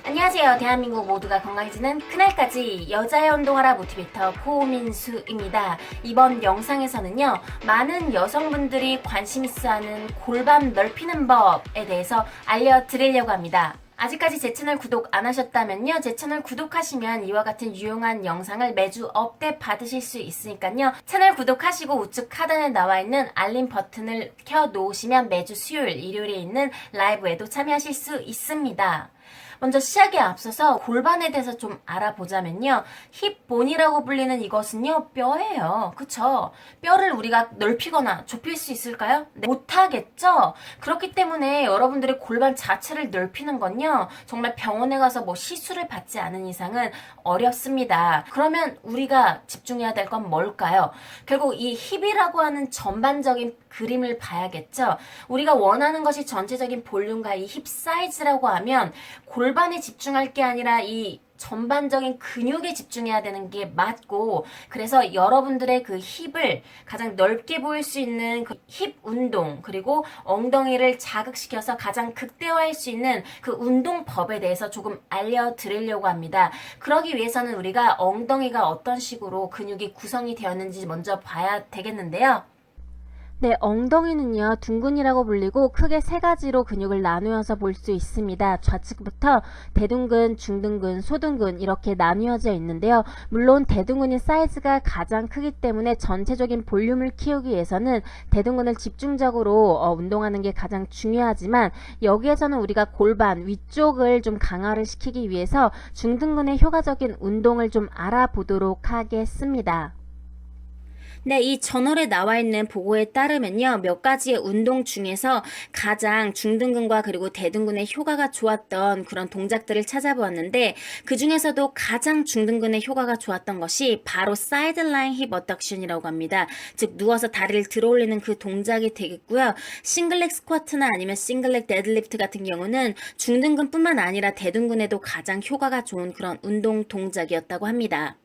안녕하세요. 대한민국 모두가 건강해지는 그날까지 여자의 운동하라 모티베이터 고민수입니다. 이번 영상에서는요, 많은 여성분들이 관심 있어하는 골반 넓히는 법에 대해서 알려드리려고 합니다. 아직까지 제 채널 구독 안 하셨다면요, 제 채널 구독하시면 이와 같은 유용한 영상을 매주 업데이트 받으실 수 있으니까요, 채널 구독하시고 우측 하단에 나와 있는 알림 버튼을 켜 놓으시면 매주 수요일, 일요일에 있는 라이브에도 참여하실 수 있습니다. 먼저 시작에 앞서서 골반에 대해서 좀 알아보자면요, 힙본이라고 불리는 이것은요, 뼈예요. 그쵸? 뼈를 우리가 넓히거나 좁힐 수 있을까요? 네, 못하겠죠? 그렇기 때문에 여러분들의 골반 자체를 넓히는 건요, 정말 병원에 가서 뭐 시술을 받지 않은 이상은 어렵습니다. 그러면 우리가 집중해야 될 건 뭘까요? 결국 이 힙이라고 하는 전반적인 그림을 봐야겠죠? 우리가 원하는 것이 전체적인 볼륨과 이 힙 사이즈라고 하면 골반에 집중할 게 아니라 이 전반적인 근육에 집중해야 되는 게 맞고, 그래서 여러분들의 그 힙을 가장 넓게 보일 수 있는 그 힙 운동, 그리고 엉덩이를 자극시켜서 가장 극대화할 수 있는 그 운동법에 대해서 조금 알려드리려고 합니다. 그러기 위해서는 우리가 엉덩이가 어떤 식으로 근육이 구성이 되었는지 먼저 봐야 되겠는데요. 네, 엉덩이는요, 둥근이라고 불리고 크게 세 가지로 근육을 나누어서 볼 수 있습니다. 좌측부터 대둔근, 중둔근, 소둔근 이렇게 나누어져 있는데요. 물론 대둔근의 사이즈가 가장 크기 때문에 전체적인 볼륨을 키우기 위해서는 대둔근을 집중적으로 운동하는 게 가장 중요하지만, 여기에서는 우리가 골반 위쪽을 좀 강화를 시키기 위해서 중둔근의 효과적인 운동을 좀 알아보도록 하겠습니다. 네, 이 저널에 나와 있는 보고에 따르면요, 몇 가지의 운동 중에서 가장 중둔근과 그리고 대둔근의 효과가 좋았던 그런 동작들을 찾아보았는데, 그 중에서도 가장 중둔근의 효과가 좋았던 것이 바로 사이드라인 힙 어덕션이라고 합니다. 즉 누워서 다리를 들어 올리는 그 동작이 되겠고요. 싱글렉 스쿼트나 아니면 싱글렉 데드리프트 같은 경우는 중둔근뿐만 아니라 대둔근에도 가장 효과가 좋은 그런 운동 동작이었다고 합니다.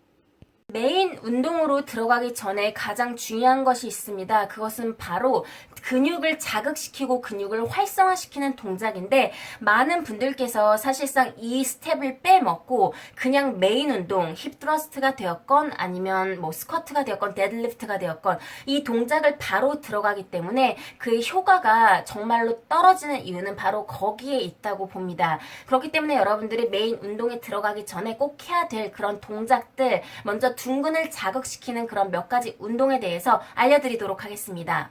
메인 운동으로 들어가기 전에 가장 중요한 것이 있습니다. 그것은 바로 근육을 자극시키고 근육을 활성화시키는 동작인데, 많은 분들께서 사실상 이 스텝을 빼먹고 그냥 메인 운동, 힙 트러스트가 되었건 아니면 뭐 스쿼트가 되었건 데드리프트가 되었건 이 동작을 바로 들어가기 때문에 그 효과가 정말로 떨어지는 이유는 바로 거기에 있다고 봅니다. 그렇기 때문에 여러분들이 메인 운동에 들어가기 전에 꼭 해야 될 그런 동작들, 먼저 둔근을 자극시키는 그런 몇 가지 운동에 대해서 알려드리도록 하겠습니다.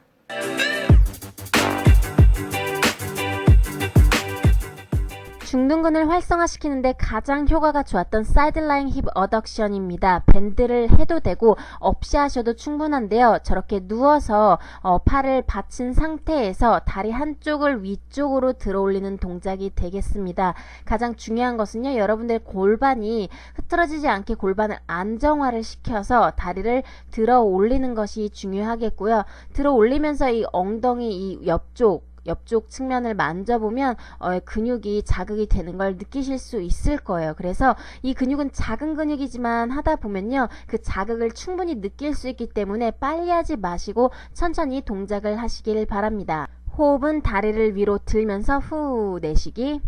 중둔근을 활성화시키는데 가장 효과가 좋았던 사이드라인 힙 어덕션입니다. 밴드를 해도 되고 없이 하셔도 충분한데요. 저렇게 누워서 팔을 받친 상태에서 다리 한쪽을 위쪽으로 들어 올리는 동작이 되겠습니다. 가장 중요한 것은요, 여러분들 골반이 흐트러지지 않게 골반을 안정화를 시켜서 다리를 들어 올리는 것이 중요하겠고요. 들어 올리면서 이 엉덩이 이 옆쪽 측면을 만져보면 근육이 자극이 되는 걸 느끼실 수 있을 거예요. 그래서 이 근육은 작은 근육이지만 하다 보면요, 그 자극을 충분히 느낄 수 있기 때문에 빨리 하지 마시고 천천히 동작을 하시길 바랍니다. 호흡은 다리를 위로 들면서 후 내쉬기.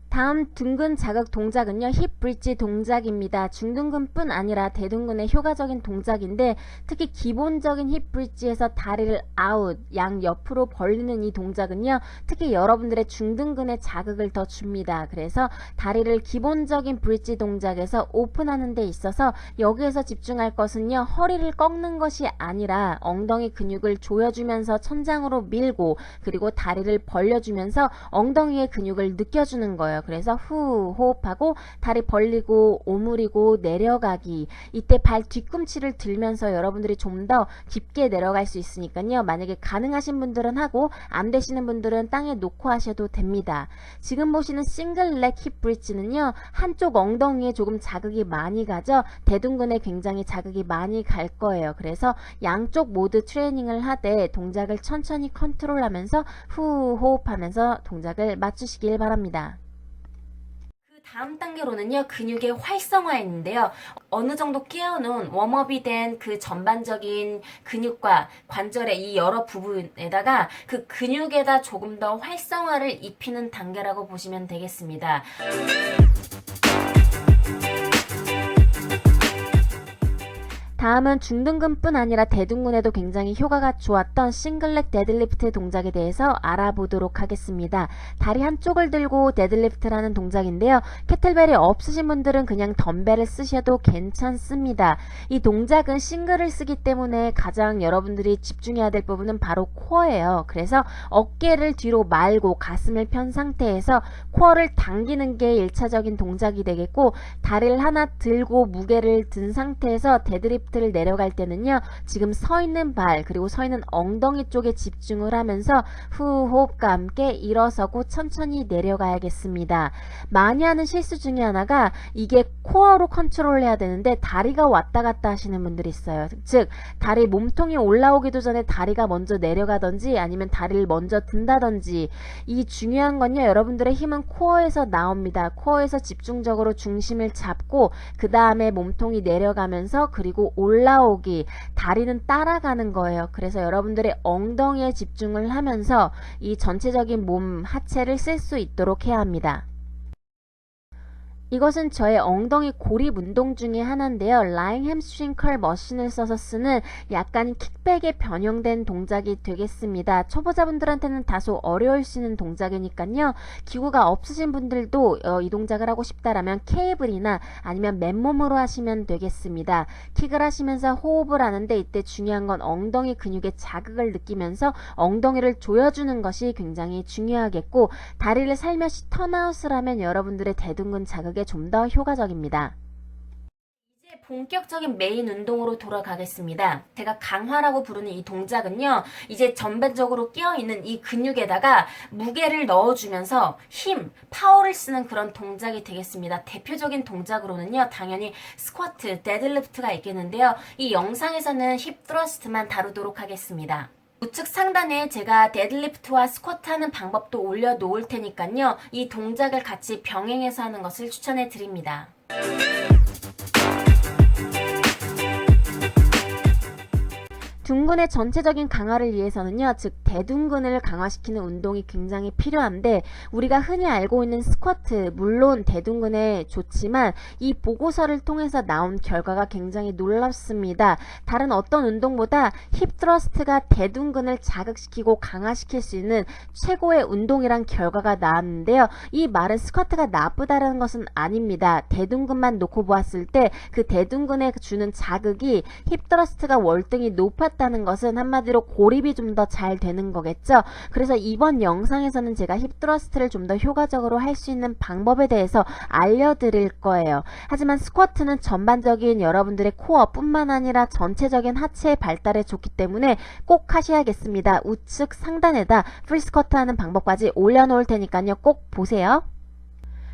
다음 둔근 자극 동작은요, 힙 브릿지 동작입니다. 중둔근뿐 아니라 대둔근의 효과적인 동작인데, 특히 기본적인 힙 브릿지에서 다리를 아웃, 양 옆으로 벌리는 이 동작은요, 특히 여러분들의 중둔근에 자극을 더 줍니다. 그래서 다리를 기본적인 브릿지 동작에서 오픈하는 데 있어서 여기에서 집중할 것은요, 허리를 꺾는 것이 아니라 엉덩이 근육을 조여주면서 천장으로 밀고, 그리고 다리를 벌려주면서 엉덩이의 근육을 느껴주는 거예요. 그래서 후 호흡하고 다리 벌리고 오므리고 내려가기. 이때 발 뒤꿈치를 들면서 여러분들이 좀 더 깊게 내려갈 수 있으니까요, 만약에 가능하신 분들은 하고 안 되시는 분들은 땅에 놓고 하셔도 됩니다. 지금 보시는 싱글 렉 힙 브릿지는요, 한쪽 엉덩이에 조금 자극이 많이 가죠. 대둔근에 굉장히 자극이 많이 갈 거예요. 그래서 양쪽 모두 트레이닝을 하되 동작을 천천히 컨트롤하면서 후 호흡하면서 동작을 맞추시길 바랍니다. 다음 단계로는요, 근육의 활성화인데요. 어느 정도 깨어놓은 웜업이 된 그 전반적인 근육과 관절의 이 여러 부분에다가 그 근육에다 조금 더 활성화를 입히는 단계라고 보시면 되겠습니다. 다음은 중둔근뿐 아니라 대둔근에도 굉장히 효과가 좋았던 싱글렉 데드리프트 동작에 대해서 알아보도록 하겠습니다. 다리 한쪽을 들고 데드리프트라는 동작인데요. 케틀벨이 없으신 분들은 그냥 덤벨을 쓰셔도 괜찮습니다. 이 동작은 싱글을 쓰기 때문에 가장 여러분들이 집중해야 될 부분은 바로 코어예요. 그래서 어깨를 뒤로 말고 가슴을 편 상태에서 코어를 당기는 게 1차적인 동작이 되겠고, 다리를 하나 들고 무게를 든 상태에서 데드리프트 를 내려갈 때는요, 지금 서 있는 발 그리고 서 있는 엉덩이 쪽에 집중을 하면서 후 호흡과 함께 일어서고 천천히 내려가야겠습니다. 많이 하는 실수 중에 하나가 이게 코어로 컨트롤 해야 되는데 다리가 왔다 갔다 하시는 분들이 있어요. 즉 다리 몸통이 올라오기도 전에 다리가 먼저 내려가든지 아니면 다리를 먼저 든다든지. 이 중요한 건요, 여러분들의 힘은 코어에서 나옵니다. 코어에서 집중적으로 중심을 잡고 그 다음에 몸통이 내려가면서 그리고 올라오기, 다리는 따라가는 거예요. 그래서 여러분들의 엉덩이에 집중을 하면서 이 전체적인 몸 하체를 쓸 수 있도록 해야 합니다. 이것은 저의 엉덩이 고립 운동 중에 하나인데요. 라잉 햄스트링 컬 머신을 써서 쓰는 약간 킥백에 변형된 동작이 되겠습니다. 초보자분들한테는 다소 어려울 수 있는 동작이니까요. 기구가 없으신 분들도 이 동작을 하고 싶다라면 케이블이나 아니면 맨몸으로 하시면 되겠습니다. 킥을 하시면서 호흡을 하는데 이때 중요한 건 엉덩이 근육의 자극을 느끼면서 엉덩이를 조여주는 것이 굉장히 중요하겠고, 다리를 살며시 턴아웃을 하면 여러분들의 대둔근 자극에 좀 더 효과적입니다. 이제 본격적인 메인 운동으로 돌아가겠습니다. 제가 강화라고 부르는 이 동작은요, 이제 전반적으로 끼어있는 이 근육에다가 무게를 넣어주면서 힘, 파워를 쓰는 그런 동작이 되겠습니다. 대표적인 동작으로는요, 당연히 스쿼트, 데드리프트가 있겠는데요. 이 영상에서는 힙 트러스트만 다루도록 하겠습니다. 우측 상단에 제가 데드리프트와 스쿼트 하는 방법도 올려놓을 테니까요. 이 동작을 같이 병행해서 하는 것을 추천해 드립니다. 둔근의 전체적인 강화를 위해서는요, 즉 대둔근을 강화시키는 운동이 굉장히 필요한데, 우리가 흔히 알고 있는 스쿼트, 물론 대둔근에 좋지만 이 보고서를 통해서 나온 결과가 굉장히 놀랍습니다. 다른 어떤 운동보다 힙 트러스트가 대둔근을 자극시키고 강화시킬 수 있는 최고의 운동이란 결과가 나왔는데요. 이 말은 스쿼트가 나쁘다는 것은 아닙니다. 대둔근만 놓고 보았을 때 그 대둔근에 주는 자극이 힙 트러스트가 월등히 높았다는 것은 한마디로 고립이 좀 더 잘 되는 거겠죠. 그래서 이번 영상에서는 제가 힙 트러스트를 좀 더 효과적으로 할 수 있는 방법에 대해서 알려드릴 거예요. 하지만 스쿼트는 전반적인 여러분들의 코어 뿐만 아니라 전체적인 하체의 발달에 좋기 때문에 꼭 하셔야겠습니다. 우측 상단에다 프리스쿼트 하는 방법까지 올려놓을 테니까요, 꼭 보세요.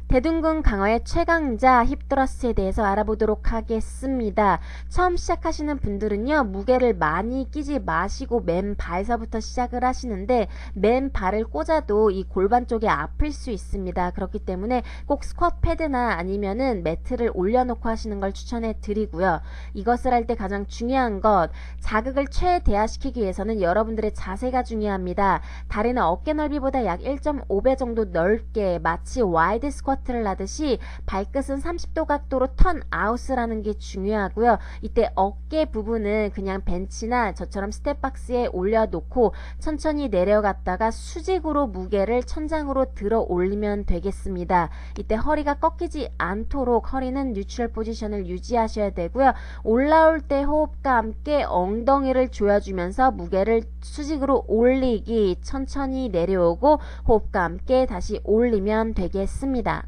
대둔근 강화의 최강자 힙트러스트에 대해서 알아보도록 하겠습니다. 처음 시작하시는 분들은요, 무게를 많이 끼지 마시고 맨발서부터 시작을 하시는데, 맨발을 꽂아도 이 골반 쪽에 아플 수 있습니다. 그렇기 때문에 꼭 스쿼트 패드나 아니면은 매트를 올려놓고 하시는 걸 추천해 드리고요. 이것을 할 때 가장 중요한 것, 자극을 최대화시키기 위해서는 여러분들의 자세가 중요합니다. 다리는 어깨 넓이보다 약 1.5배 정도 넓게, 마치 와이드 스쿼트 를 하듯이 발끝은 30도 각도로 턴 아웃을 하는 게 중요하고요. 이때 어깨 부분은 그냥 벤치나 저처럼 스텝박스에 올려놓고 천천히 내려갔다가 수직으로 무게를 천장으로 들어 올리면 되겠습니다. 이때 허리가 꺾이지 않도록 허리는 뉴트럴 포지션을 유지하셔야 되고요. 올라올 때 호흡과 함께 엉덩이를 조여주면서 무게를 수직으로 올리기, 천천히 내려오고 호흡과 함께 다시 올리면 되겠습니다.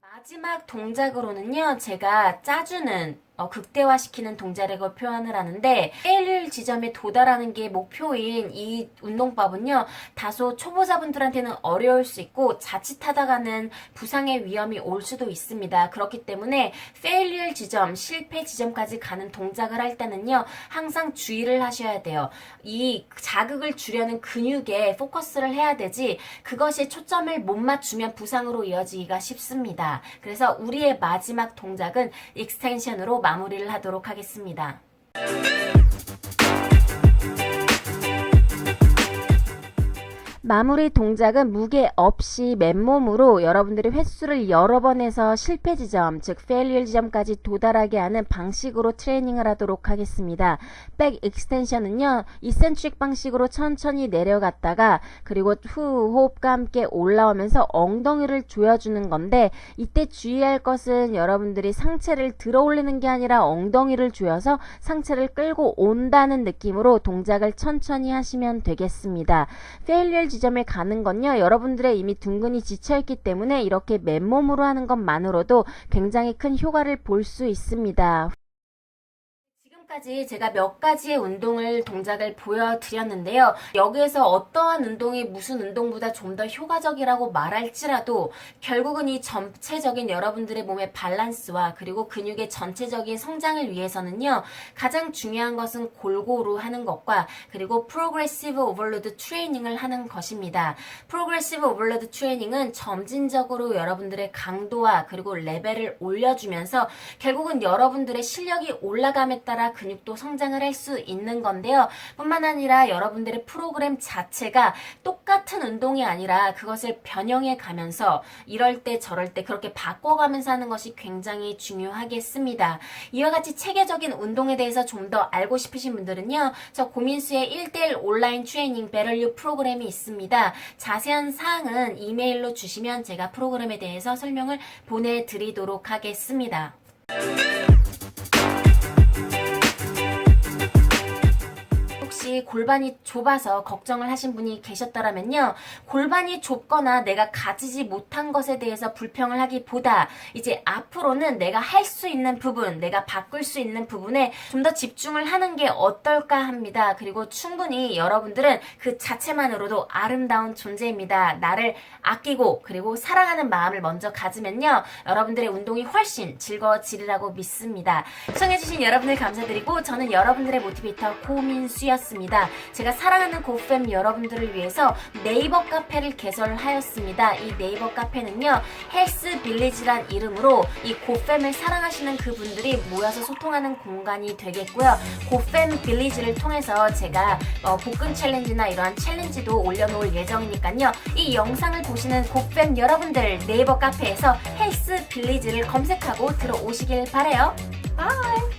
마지막 동작으로는요, 제가 짜주는 극대화시키는 동작을 표현을 하는데 failure 지점에 도달하는 게 목표인 이 운동법은요 다소 초보자분들한테는 어려울 수 있고 자칫하다가는 부상의 위험이 올 수도 있습니다. 그렇기 때문에 failure 지점, 실패 지점까지 가는 동작을 할 때는요 항상 주의를 하셔야 돼요. 이 자극을 주려는 근육에 포커스를 해야 되지 그것에 초점을 못 맞추면 부상으로 이어지기가 쉽습니다. 그래서 우리의 마지막 동작은 익스텐션으로 마무리를 하도록 하겠습니다. 마무리 동작은 무게 없이 맨몸으로 여러분들이 횟수를 여러 번 해서 실패 지점, 즉 failure 지점까지 도달하게 하는 방식으로 트레이닝을 하도록 하겠습니다. 백 익스텐션은요, 이센트릭 방식으로 천천히 내려갔다가 그리고 후 호흡과 함께 올라오면서 엉덩이를 조여주는 건데 이때 주의할 것은 여러분들이 상체를 들어 올리는 게 아니라 엉덩이를 조여서 상체를 끌고 온다는 느낌으로 동작을 천천히 하시면 되겠습니다. failure 지점에 가는 건요 여러분들의 이미 둥근이 지쳐있기 때문에 이렇게 맨몸으로 하는 것만으로도 굉장히 큰 효과를 볼 수 있습니다. 지금까지 제가 몇 가지의 운동을 동작을 보여드렸는데요. 여기에서 어떠한 운동이 무슨 운동보다 좀 더 효과적이라고 말할지라도 결국은 이 전체적인 여러분들의 몸의 밸런스와 그리고 근육의 전체적인 성장을 위해서는요. 가장 중요한 것은 골고루 하는 것과 그리고 프로그레시브 오버로드 트레이닝을 하는 것입니다. 프로그레시브 오버로드 트레이닝은 점진적으로 여러분들의 강도와 그리고 레벨을 올려주면서 결국은 여러분들의 실력이 올라감에 따라 근육도 성장을 할 수 있는 건데요. 뿐만 아니라 여러분들의 프로그램 자체가 똑같은 운동이 아니라 그것을 변형해 가면서 이럴 때 저럴 때 그렇게 바꿔가면서 하는 것이 굉장히 중요하겠습니다. 이와 같이 체계적인 운동에 대해서 좀 더 알고 싶으신 분들은요. 저 고민수의 1:1 온라인 트레이닝 베럴유 프로그램이 있습니다. 자세한 사항은 이메일로 주시면 제가 프로그램에 대해서 설명을 보내드리도록 하겠습니다. 혹시 골반이 좁아서 걱정을 하신 분이 계셨더라면요. 골반이 좁거나 내가 가지지 못한 것에 대해서 불평을 하기보다 이제 앞으로는 내가 할 수 있는 부분, 내가 바꿀 수 있는 부분에 좀 더 집중을 하는 게 어떨까 합니다. 그리고 충분히 여러분들은 그 자체만으로도 아름다운 존재입니다. 나를 아끼고 그리고 사랑하는 마음을 먼저 가지면요. 여러분들의 운동이 훨씬 즐거워지리라고 믿습니다. 시청해주신 여러분들 감사드리고 저는 여러분들의 모티베이터 고민수였습니다. 제가 사랑하는 고팸 여러분들을 위해서 네이버 카페를 개설하였습니다. 이 네이버 카페는요. 헬스 빌리지란 이름으로 이 고팸을 사랑하시는 그분들이 모여서 소통하는 공간이 되겠고요. 고팸 빌리지를 통해서 제가 복근 챌린지나 이러한 챌린지도 올려놓을 예정이니까요. 이 영상을 보시는 고팸 여러분들 네이버 카페에서 헬스 빌리지를 검색하고 들어오시길 바라요. 바이!